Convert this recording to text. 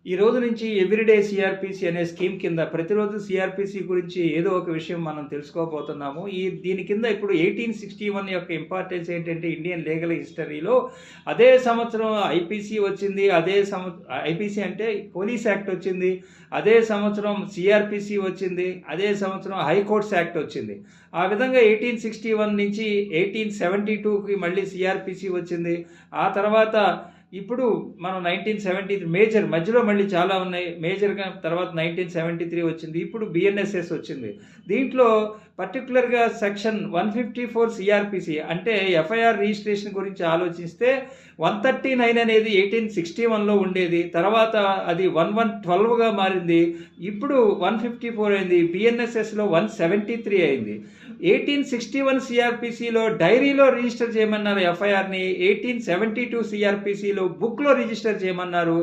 ఈ రోజు నుంచి ఎవ్రీడే సిఆర్పిసి అనే స్కీమ్ కింద ప్రతిరోజు సిఆర్పిసి గురించి ఏదో ఒక విషయం మనం తెలుసుకోబోతున్నాము. దీని కింద ఇప్పుడు 1861 యొక్క ఇంపార్టెన్స్ ఏంటంటే ఇండియన్ లీగల్ హిస్టరీలో అదే సంవత్సరం ఐపీసీ వచ్చింది. ఐపీసీ అంటే పోలీస్ యాక్ట్ వచ్చింది. అదే సంవత్సరం సిఆర్పిసి వచ్చింది. అదే సంవత్సరం హైకోర్ట్స్ యాక్ట్ వచ్చింది. ఆ విధంగా 1861 నుంచి 1872కి మళ్ళీ సిఆర్పిసి వచ్చింది. ఆ తర్వాత ఇప్పుడు మనం 1973 మేజర్ మధ్యలో మళ్ళీ చాలా ఉన్నాయి. మేజర్గా తర్వాత 1973 వచ్చింది. ఇప్పుడు బిఎన్ఎస్ఎస్ వచ్చింది. దీంట్లో పర్టికులర్గా సెక్షన్ 154 సిఆర్పిసి అంటే ఎఫ్ఐఆర్ రిజిస్ట్రేషన్ గురించి ఆలోచిస్తే 139 అనేది 1861లో ఉండేది. తర్వాత అది 1112గా మారింది. ఇప్పుడు 154 అయింది. బిఎన్ఎస్ఎస్లో 173 అయింది. 1861 సిఆర్పిసిలో డైరీలో రిజిస్టర్ చేయమన్నారు ఎఫ్ఐఆర్ని. 1872 సిఆర్పిసిలో బుక్లో రిజిస్టర్ చేయమన్నారు.